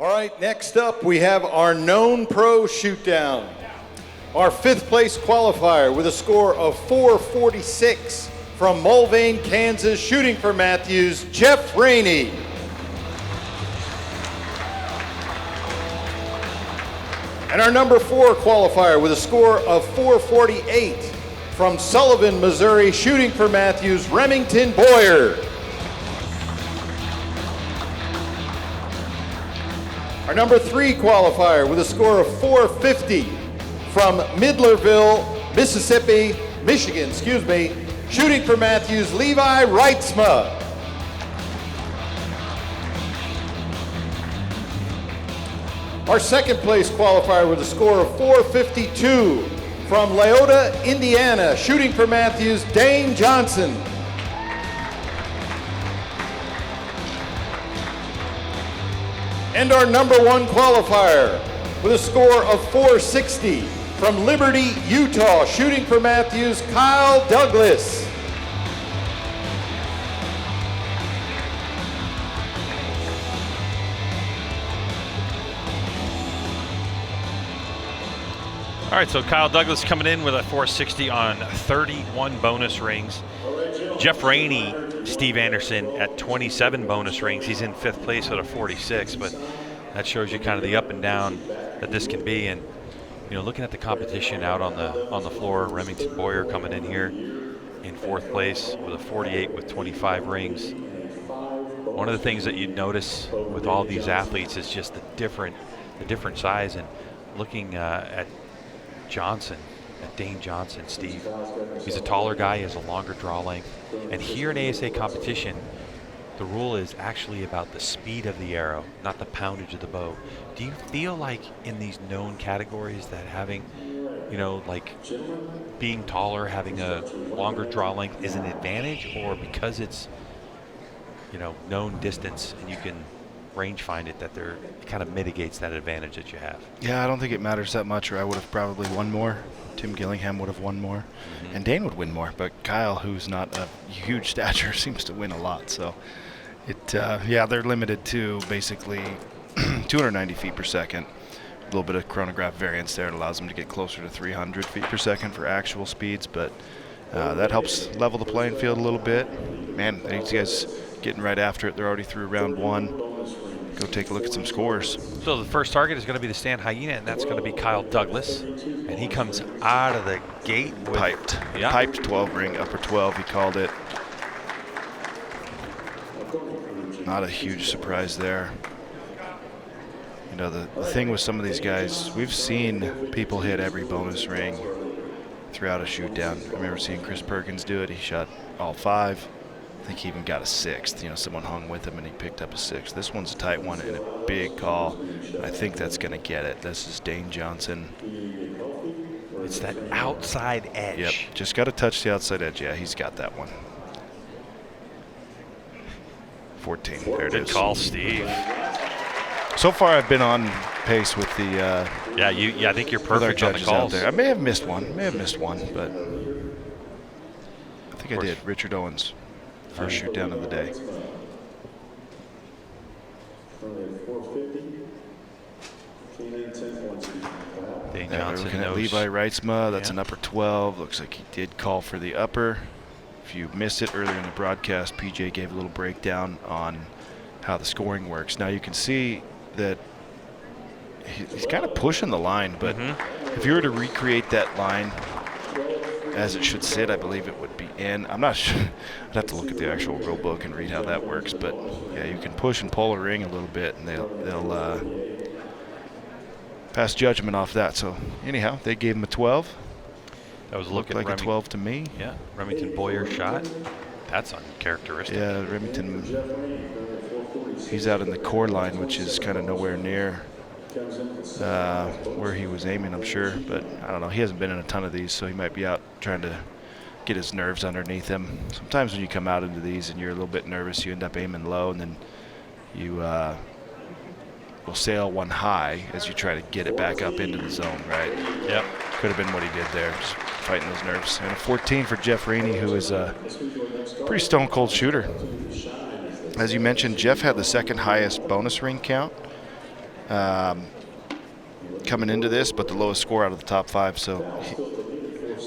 All right, next up we have our known pro shootdown. Our 5th place qualifier with a score of 446 from Mulvane, Kansas, shooting for Matthews, Jeff Raney. And our number 4 qualifier with a score of 448 from Sullivan, Missouri, shooting for Matthews, Remington Boyer. Our number 3 qualifier with a score of 450 from Midlerville, Michigan, shooting for Matthews, Levi Reitsma. Our 2nd place qualifier with a score of 452 from Leota, Indiana, shooting for Matthews, Dane Johnson. And our number 1 qualifier with a score of 460 from Liberty, Utah, shooting for Matthews, Kyle Douglas. All right, so Kyle Douglas coming in with a 460 on 31 bonus rings. Jeff Raney, Steve Anderson at 27 bonus rings. He's in 5th place at a 46, but that shows you kind of the up and down that this can be. And you know, looking at the competition out on the floor, Remington Boyer coming in here in 4th place with a 48 with 25 rings. One of the things that you notice with all these athletes is just the different size. And looking at Dane Johnson, Steve. He's a taller guy, he has a longer draw length. And here in ASA competition, the rule is actually about the speed of the arrow, not the poundage of the bow. Do you feel like in these known categories that having, you know, like being taller, having a longer draw length is an advantage, or because it's, you know, known distance and you can range find it, that it kind of mitigates that advantage that you have? Yeah, I don't think it matters that much, or I would have probably won more. Tim Gillingham would have won more, and Dane would win more. But Kyle, who's not a huge stature, seems to win a lot. So yeah, they're limited to basically 290 feet per second. A little bit of chronograph variance there. It allows them to get closer to 300 feet per second for actual speeds, but that helps level the playing field a little bit. Man, these guys getting right after it. They're already through round 1. Go take a look at some scores. So the first target is going to be the stand hyena, and that's going to be Kyle Douglas. And he comes out of the gate with piped 12 ring, upper 12, he called it. Not a huge surprise there. You know, the thing with some of these guys, we've seen people hit every bonus ring throughout a shoot down. I remember seeing Chris Perkins do it. He shot all 5. I think he even got a 6th. You know, someone hung with him and he picked up a 6th. This one's a tight one and a big call. I think that's going to get it. This is Dane Johnson. It's that outside edge. Yep, just got to touch the outside edge. Yeah, he's got that one. 14. There it is. Good call, Steve. So far, I've been on pace with the. Yeah, I think you're perfect on the calls. Out there. I may have missed one, but I think I did. Richard Owens. First shoot down of the day. Dane Johnson looking at Levi Reitsma. That's an upper 12. Looks like he did call for the upper. If you missed it earlier in the broadcast, PJ gave a little breakdown on how the scoring works. Now you can see that he's kind of pushing the line, but if you were to recreate that line as it should sit, I believe it would be in. I'm not sure. I'd have to look at the actual rule book and read how that works. But yeah, you can push and pull a ring a little bit, and they'll pass judgment off that. So anyhow, they gave him a 12. That was looked like a 12 to me. Yeah, Remington Boyer shot. That's uncharacteristic. Yeah, Remington. He's out in the core line, which is kind of nowhere near where he was aiming, I'm sure, but I don't know. He hasn't been in a ton of these, so he might be out trying to get his nerves underneath him. Sometimes when you come out into these and you're a little bit nervous, you end up aiming low, and then you will sail one high as you try to get it back up into the zone, right? Yep. Could have been what he did there, just fighting those nerves. And a 14 for Jeff Raney, who is a pretty stone-cold shooter. As you mentioned, Jeff had the second highest bonus ring count. coming into this, but the lowest score out of the top 5. So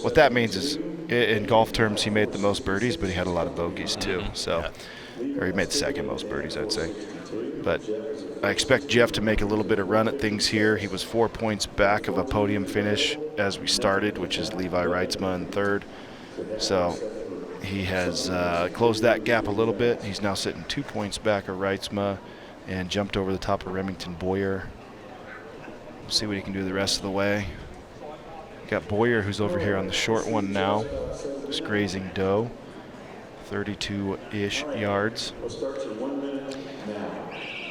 what that means is, in golf terms, he made the most birdies, but he had a lot of bogeys too. So, or he made the second most birdies, I'd say. But I expect Jeff to make a little bit of run at things here. He was 4 points back of a podium finish as we started, which is Levi Reitsma in third. So he has closed that gap a little bit. He's now sitting 2 points back of Reitsma and jumped over the top of Remington Boyer. We'll see what he can do the rest of the way. Got Boyer, who's over here on the short one now. Just grazing dough, 32-ish yards.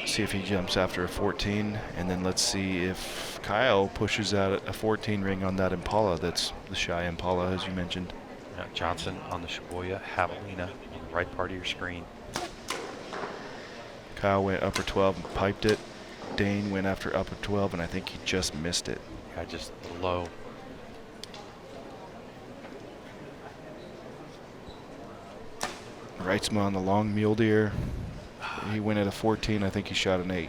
See if he jumps after a 14, and then let's see if Kyle pushes out a 14 ring on that Impala. That's the shy Impala, as you mentioned. Yeah, Johnson on the Shibuya, Javelina on the right part of your screen. Kyle went upper 12 and piped it. Dane went after upper 12, and I think he just missed it. Yeah, just low. Reitsma on the long mule deer. He went at a 14. I think he shot an 8.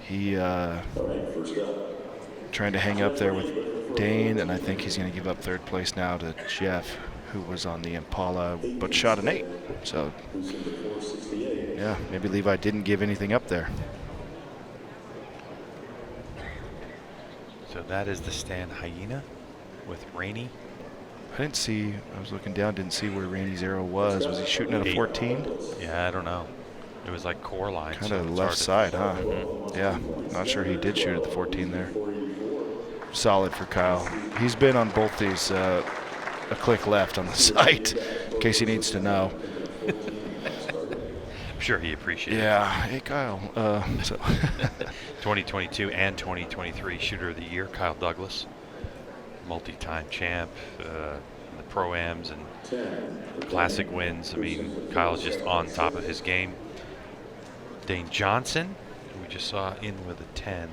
He trying to hang up there with Dane, and I think he's going to give up third place now to Jeff, who was on the Impala but shot an 8. So, yeah, maybe Levi didn't give anything up there. So that is the stand hyena with Raney. I didn't see, I was looking down, didn't see where Raney's arrow was. Was he shooting at a 14? Yeah, I don't know. It was like core line. Kind of left side, huh? Yeah, not sure he did shoot at the 14 there. Solid for Kyle. He's been on both these a click left on the site, in case he needs to know. I'm sure he appreciates it. Yeah, hey Kyle. 2022 and 2023 Shooter of the Year, Kyle Douglas. Multi-time champ, the Pro-Ams and Classic wins. I mean, Kyle's just on top of his game. Dane Johnson, who we just saw in with a 10.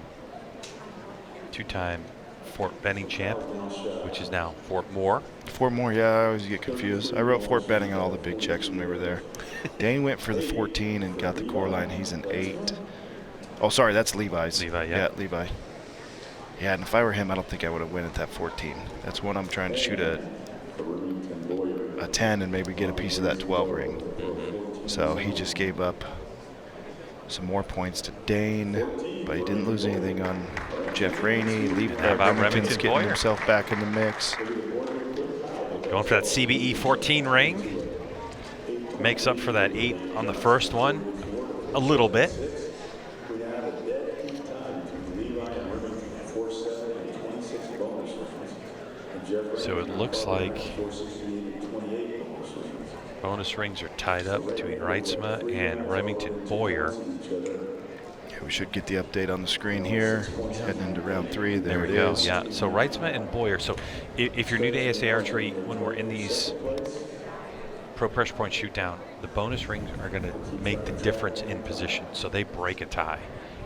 2-time Fort Benning champ, which is now Fort Moore. Fort Moore, yeah, I always get confused. I wrote Fort Benning on all the big checks when we were there. Dane went for the 14 and got the core line. He's an 8. Oh, sorry, that's Levi's. Levi, yeah. Yeah, Levi. Yeah, and if I were him, I don't think I would have went at that 14. That's one I'm trying to shoot a 10 and maybe get a piece of that 12 ring. So he just gave up some more points to Dane, but he didn't lose anything on Jeff Raney. Remington's getting himself back in the mix. Going for that CBE 14 ring. Makes up for that 8 on the first one a little bit. So it looks like bonus rings are tied up between Reitsma and Remington Boyer. Yeah, we should get the update on the screen here. Heading into round 3. There it is. Yeah, so Reitsma and Boyer. So if you're new to ASA Archery, when we're in these Pro Pressure Point Shootdown, the bonus rings are going to make the difference in position. So they break a tie.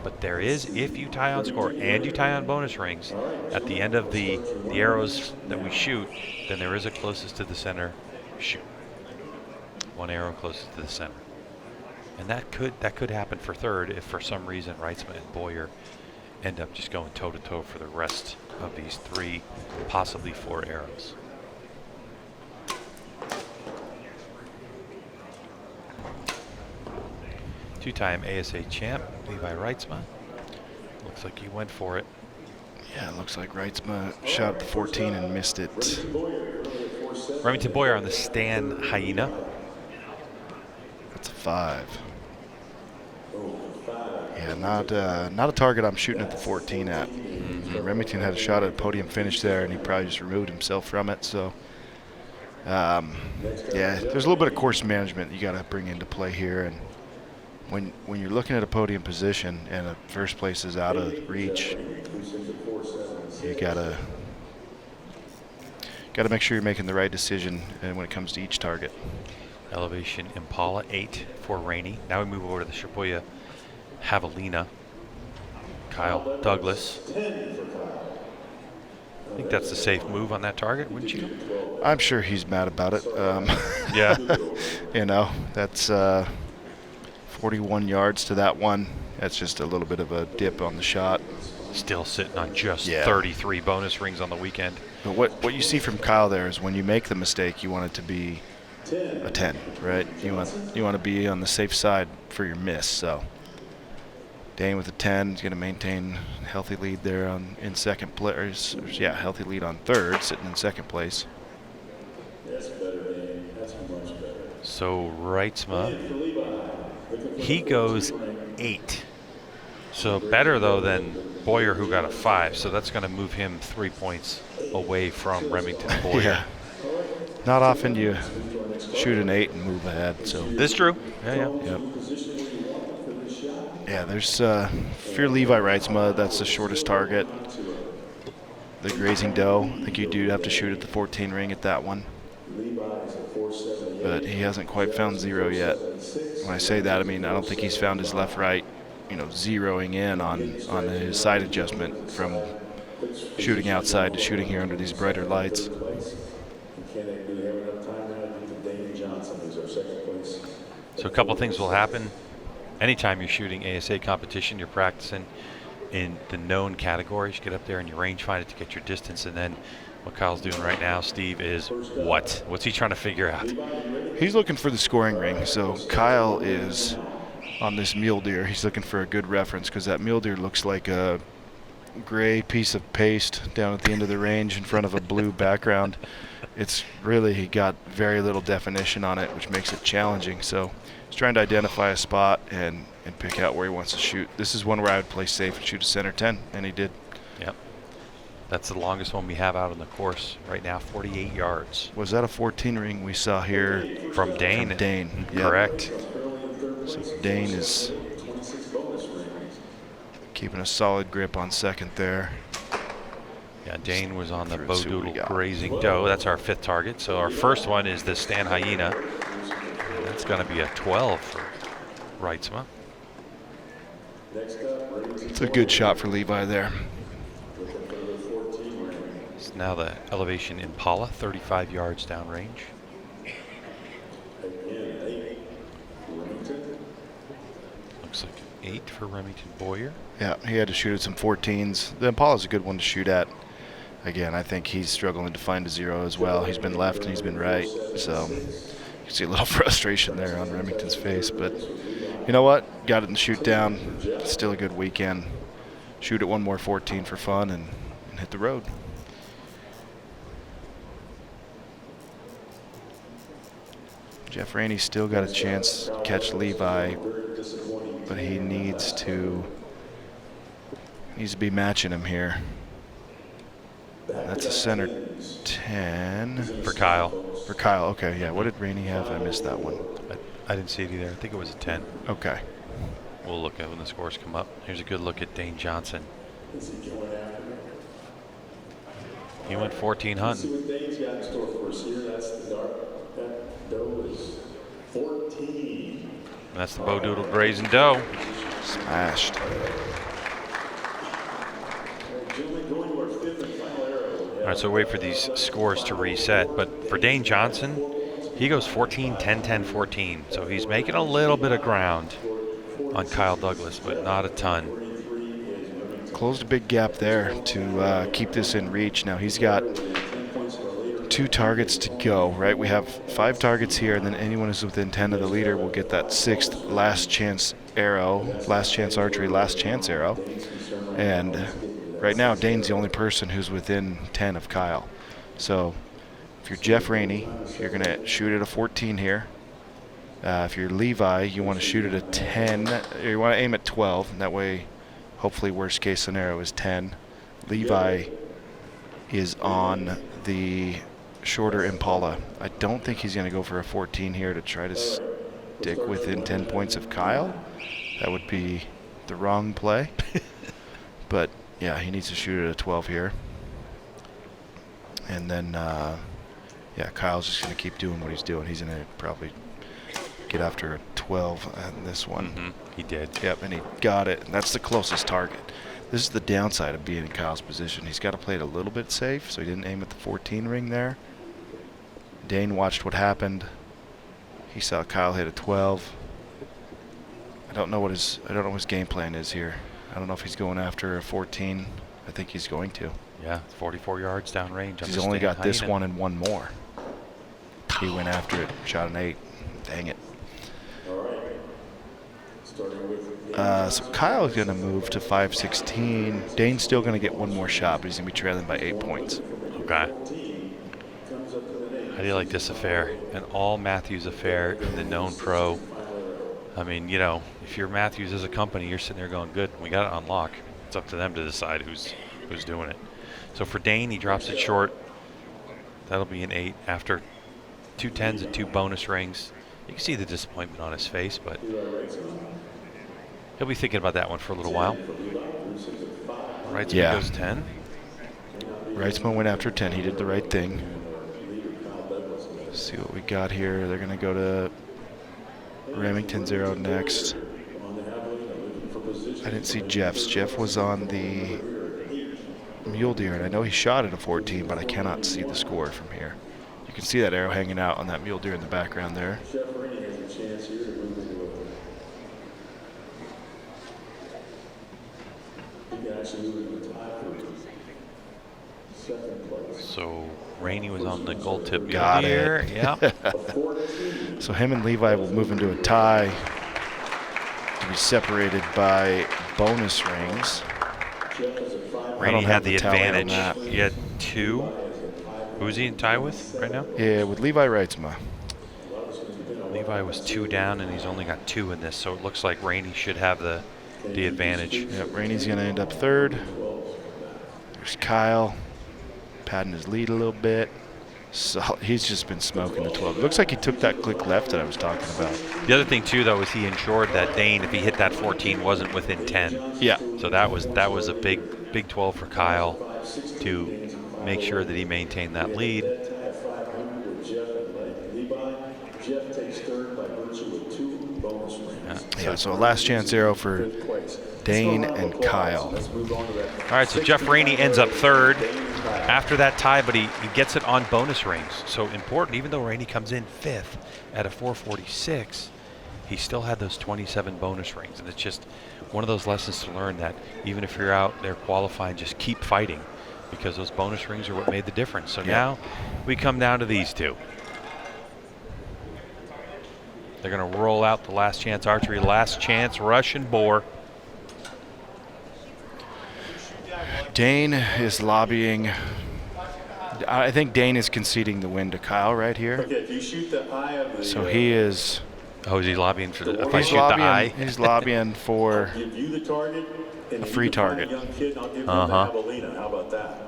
But there is, if you tie on score and you tie on bonus rings, at the end of the arrows that we shoot, then there is a closest to the center shoot. One arrow closest to the center. And that could happen for third if for some reason Reitsma and Boyer end up just going toe-to-toe for the rest of these 3, possibly 4 arrows. Two-time ASA champ, Levi Reitsma. Looks like he went for it. Yeah, it looks like Reitsma shot the 14 and missed it. Remington Boyer on the Stan Hyena. That's a 5. Yeah, not a target I'm shooting at the 14 at. Remington had a shot at a podium finish there, and he probably just removed himself from it. So, yeah, there's a little bit of course management you got to bring into play here. And when you're looking at a podium position and a first place is out of reach, you gotta make sure you're making the right decision when it comes to each target. Elevation Impala 8 for Raney. Now we move over to the Shibuya Javelina. Kyle Douglas. I think that's the safe move on that target, wouldn't you? I'm sure he's mad about it. Yeah. You know, that's 41 yards to that one. That's just a little bit of a dip on the shot. Still sitting on just 33 bonus rings on the weekend. But what you see from Kyle there is when you make the mistake, you want it to be a 10, right? You want to be on the safe side for your miss. So Dane with a 10 is going to maintain a healthy lead there in second place. Yeah, healthy lead on third, sitting in second place. That's better, Dane. That's much better. So Reitsma, he goes 8. So better though than Boyer, who got a 5. So that's going to move him 3 points away from Remington Boyer. Yeah. Not often you shoot an 8 and move ahead. So This true. Yeah. yep. Yeah, there's for your Levi Reitsma, that's the shortest target. The grazing doe, I think you do have to shoot at the 14 ring at that one. But he hasn't quite found 0 yet. When I say that, I mean I don't think he's found his left-right, zeroing in on his side adjustment from shooting outside to shooting here under these brighter lights. So a couple things will happen. Anytime you're shooting ASA competition, you're practicing in the known categories. You get up there and you range find it to get your distance. And then what Kyle's doing right now, Steve, is what? What's he trying to figure out? He's looking for the scoring ring. So Kyle is on this mule deer. He's looking for a good reference because that mule deer looks like a gray piece of paste down at the end of the range in front of a blue background. It's really, he got very little definition on it, which makes it challenging. So he's trying to identify a spot and pick out where he wants to shoot. This is one where I would play safe and shoot a center 10, and he did. Yep. That's the longest one we have out on the course right now, 48 yards. Was that a 14 ring we saw here? From Dane. From Dane. Yep. Correct. So Dane is keeping a solid grip on second there. Yeah, Dane was on the Let's see what we Bodoodle got. grazing doe. That's our 5th target. So our first one is the Stan Hyena. And that's going to be a 12 for Reitsma. It's a good shot for Levi there. It's now the elevation Impala, 35 yards downrange. Looks like 8 for Remington Boyer. Yeah, he had to shoot at some 14s. The Impala's a good one to shoot at. Again, I think he's struggling to find a 0 as well. He's been left and he's been right. So you can see a little frustration there on Remington's face. But you know what? Got it in the shoot down. Still a good weekend. Shoot at one more 14 for fun and hit the road. Jeff Raney still got a chance to catch Levi, but he needs to be matching him here. That's a center 10. For Kyle. For Kyle, okay, yeah. What did Raney have? I missed that one. I didn't see it either. I think it was a 10. Okay. We'll look at when the scores come up. Here's a good look at Dane Johnson. He went 14 hunting. What Dane's got in store for us here, that's the dark. That doe is 14. That's the Bodoodle grazing doe. Smashed. Gentlemen, going to our 5th and final arrow. All right, so wait for these scores to reset. But for Dane Johnson, he goes 14, 10, 10, 14. So he's making a little bit of ground on Kyle Douglas, but not a ton. Closed a big gap there to keep this in reach. Now he's got 2 targets to go, right? We have 5 targets here, and then anyone who's within 10 of the leader will get that 6th last chance arrow, last chance archery, last chance arrow. And right now, Dane's the only person who's within 10 of Kyle. So if you're Jeff Raney, you're going to shoot at a 14 here. If you're Levi, you want to shoot at a 10, or you want to aim at 12, and that way, hopefully, worst case scenario is 10. Levi is on the shorter Impala. I don't think he's going to go for a 14 here to try to stick within 10 points of Kyle. That would be the wrong play. But yeah, he needs to shoot at a 12 here. And then, yeah, Kyle's just going to keep doing what he's doing. He's going to probably get after a 12 on this one. Mm-hmm. He did. Yep, and he got it. And that's the closest target. This is the downside of being in Kyle's position. He's got to play it a little bit safe, so he didn't aim at the 14 ring there. Dane watched what happened. He saw Kyle hit a 12. I don't know what his game plan is here. I don't know if he's going after a 14. I think he's going to. Yeah, 44 yards downrange. He's only got this one and one more. He went after it, shot an 8. Dang it. So Kyle's going to move to 516. Dane's still going to get one more shot, but he's going to be trailing by 8 points. Okay. How do you like this affair? An all Matthews affair in the known pro. I mean, you know, if you're Matthews as a company, you're sitting there going, good, we got it on lock. It's up to them to decide who's doing it. So for Dane, he drops it short. That'll be an 8 after 2 10s and 2 bonus rings. You can see the disappointment on his face, but he'll be thinking about that one for a little while. Reitsma goes 10. Reitsma went after 10. He did the right thing. Let's see what we got here. They're going to go to Remington 0 next. I didn't see Jeff's. Jeff was on the mule deer, and I know he shot at a 14, but I cannot see the score from here. You can see that arrow hanging out on that mule deer in the background there. So Raney was on the gold tip mule Got deer. it. Yeah. So him and Levi will move into a tie to be separated by bonus rings. Raney had the tally on advantage. that. He had 2. Who's he in tie with right now? Yeah, with Levi Reitsma. Levi was 2 down, and he's only got 2 in this, so it looks like Raney should have the advantage. Yep, Raney's going to end up 3rd. There's Kyle, padding his lead a little bit. So he's just been smoking the 12. Looks like he took that click left that I was talking about. The other thing too, though, is he ensured that Dane, if he hit that 14, wasn't within 10. Yeah. So that was a big 12 for Kyle to make sure that he maintained that lead. Yeah, so a last chance arrow for Dane and Kyle. All right, so Jeff Raney ends up 3rd after that tie, but he gets it on bonus rings. So important, even though Raney comes in 5th at a 446, he still had those 27 bonus rings. And it's just one of those lessons to learn that even if you're out there qualifying, just keep fighting, because those bonus rings are what made the difference. So now we come down to these two. They're going to roll out the last chance archery, last chance Russian boar. Dane is lobbying. I think Dane is conceding the win to Kyle right here. Okay, if you shoot the eye of the, So he is. Oh, is he lobbying for the? If I He's shoot the lobbying. eye, He's lobbying for. I'll give you the target, and A free you can find target. a young kid, and I'll give you the javelina. How about that?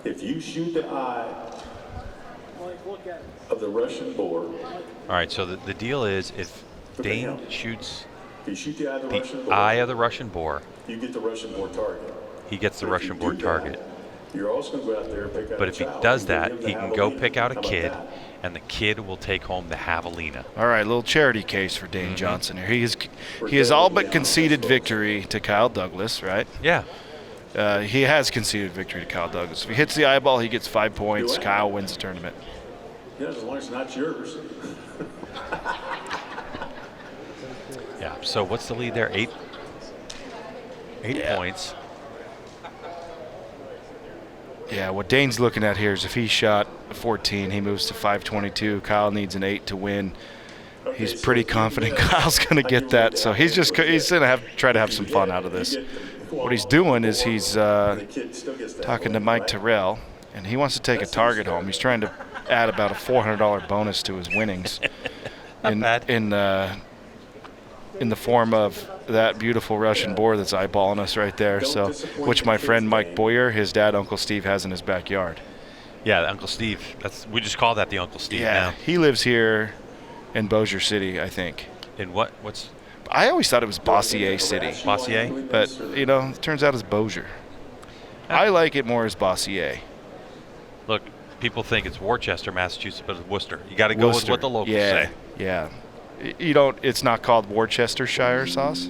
If you shoot the eye of the Russian boar, all right. So the deal is, if Dane shoots if you shoot the eye of the Russian the boar, eye of the Russian boar, you get the Russian boar target. he gets the But if Russian you boar do that, target. You're also going to go out there and pick out But a if he child. does You give that, him the he can go javelina. pick out How a about kid, that? and the kid will take home the javelina. All right, little charity case for Dane Johnson here. He has all but conceded victory to Kyle Douglas, right? Yeah. He has conceded victory to Kyle Douglas. If he hits the eyeball, he gets 5 points. Kyle wins the tournament. Yeah, as long as it's not yours. Yeah. So what's the lead there? 8 points. Yeah, what Dane's looking at here is if he shot a 14, he moves to 522. Kyle needs an 8 to win. He's pretty confident Kyle's going to get that, so he's going to try to have some fun out of this. What he's doing is he's talking to Mike Terrell, and he wants to take a target home. He's trying to add about a $400 bonus to his winnings in the form of that beautiful Russian boar that's eyeballing us right there. So, which my friend Mike Boyer, his dad, Uncle Steve, has in his backyard. Yeah, Uncle Steve. We just call that the Uncle Steve now. He lives here in Bossier City, I think. In what's I always thought it was Bossier City, Bossier? but it turns out it's Bossier. I like it more as Bossier. Look, people think it's Worcester, Massachusetts, but it's Worcester. You got to go with what the locals say. Yeah. It's not called Worcestershire sauce.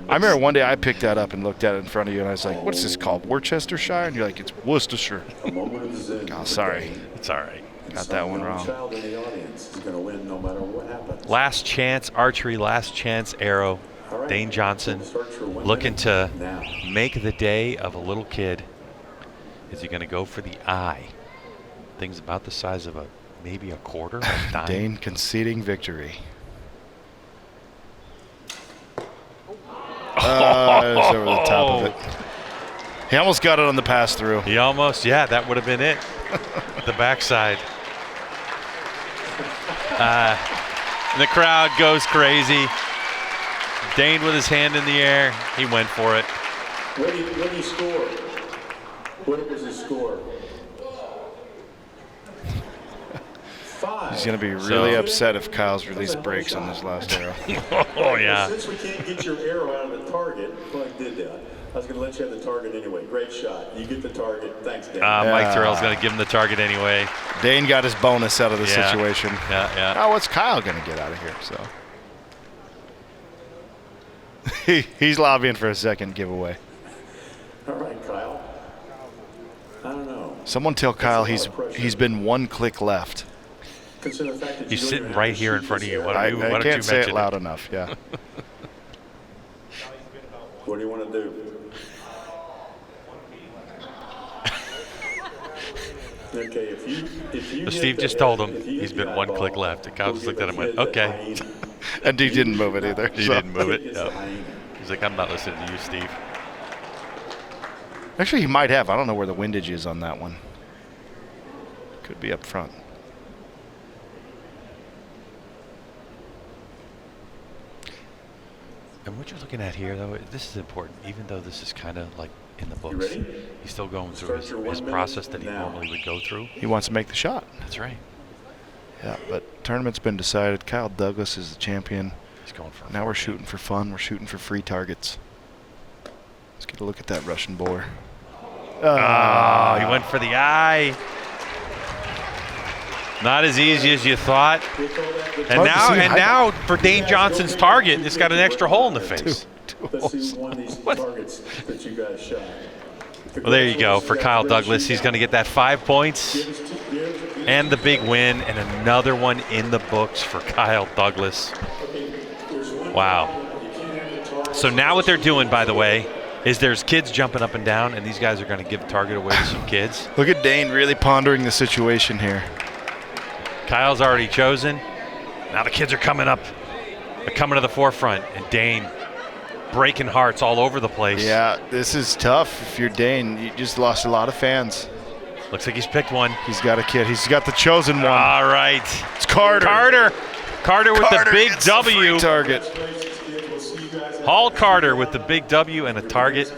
I remember one day I picked that up and looked at it in front of you, and I was like, "What's this called, Worcestershire?" And you're like, "It's Worcestershire." Oh, sorry. It's all right. Got that one Some wrong. child in the audience is going to win no matter what happens. Last chance archery, last chance arrow. All right. Dane Johnson Search for 1 looking minute to now. make the day of a little kid. Is he going to go for the eye? Things about the size of maybe a quarter, a dime. Dane conceding victory. It's over the top of it. He almost got it on the pass through. He almost, yeah, that would have been it. The backside. And the crowd goes crazy. Dane with his hand in the air. He went for it. What do you score? What was his score? 5. He's going to be really upset if Kyle's release breaks on this last arrow. Oh, yeah. Since we can't get your arrow out of the target, well, I did that. I was going to let you have the target anyway. Great shot. You get the target. Thanks, Dane. Mike Terrell's going to give him the target anyway. Dane got his bonus out of the Yeah. situation. Yeah. Now what's Kyle going to get out of here? So he's lobbying for a second giveaway. All right, Kyle. I don't know. Someone tell Kyle he's been 1 click left. Consider the fact that He's you don't sitting even right have to here in shoot front of this you. arrow. Why don't you I can't mention say it it? loud enough. Yeah. What do you want to do? Okay, if you Steve just told him he's been 1 click left. And Kyle just looked at him and went, okay. And he didn't move it either. He so. didn't move it. No. He's like, I'm not listening to you, Steve. Actually, he might have. I don't know where the windage is on that one. Could be up front. And what you're looking at here, though, this is important. Even though this is kind of like in the books, ready? he's still going through Start your 1 his minute process that he now. normally would go through. He wants to make the shot. That's right. Yeah, but tournament's been decided. Kyle Douglas is the champion. He's going for. Now we're shooting for fun. We're shooting for free targets. Let's get a look at that Russian boar. Oh, he went for the eye. Not as easy as you thought. And now for Dane Johnson's target, it's got an extra hole in the face. Let's see one of these targets that you guys shot. Well, there you go. For Kyle Douglas, he's going to get that 5 points and the big win, and another one in the books for Kyle Douglas. Wow. So now what they're doing, by the way, is there's kids jumping up and down, and these guys are going to give the target away to some kids. Look at Dane really pondering the situation here. Kyle's already chosen. Now the kids are coming up. They're coming to the forefront, and Dane breaking hearts all over the place. Yeah, this is tough. If you're Dane, you just lost a lot of fans. Looks like he's picked one. He's got a kid. He's got the chosen one. All right. It's Carter. Carter with the big gets the W. free target. Hall Carter with the big W and a target.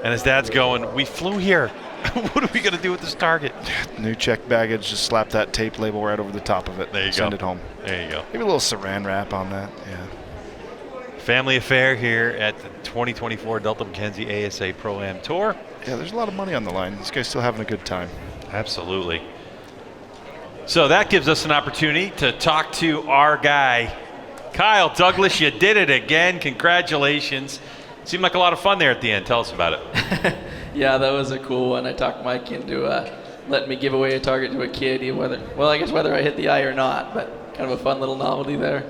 And his dad's going, we flew here. What are we going to do with this target? New check baggage. Just slap that tape label right over the top of it. There you Send go. it home. There you go. Maybe a little saran wrap on that. Yeah. Family affair here at the 2024 Delta McKenzie ASA Pro-Am Tour. Yeah, there's a lot of money on the line. This guy's still having a good time. Absolutely. So that gives us an opportunity to talk to our guy, Kyle Douglas. You did it again. Congratulations. Seemed like a lot of fun there at the end. Tell us about it. Yeah, that was a cool one. I talked Mike into letting me give away a target to a kid, whether I hit the eye or not, but kind of a fun little novelty there.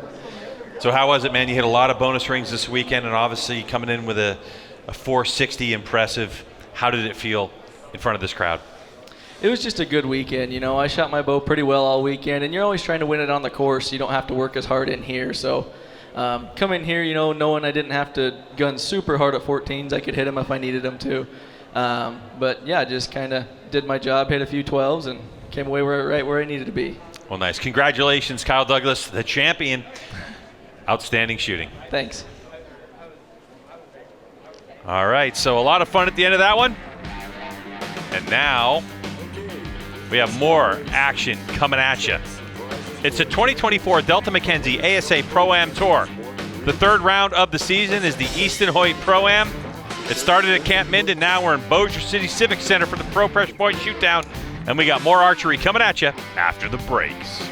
So how was it, man? You hit a lot of bonus rings this weekend, and obviously coming in with a 460 impressive. How did it feel in front of this crowd? It was just a good weekend. You know, I shot my bow pretty well all weekend, and you're always trying to win it on the course. You don't have to work as hard in here. So come in here, knowing I didn't have to gun super hard at 14s. I could hit them if I needed them to. But yeah, just kind of did my job, hit a few 12s, and came away right where I needed to be. Well, nice. Congratulations, Kyle Douglas, the champion. Outstanding shooting. Thanks. All right, so a lot of fun at the end of that one. And now we have more action coming at you. It's the 2024 Delta McKenzie ASA Pro-Am Tour. The third round of the season is the Easton Hoyt Pro-Am. It started at Camp Minden. Now we're in Bossier City Civic Center for the Pro Pressure Point Shootdown. And we got more archery coming at you after the breaks.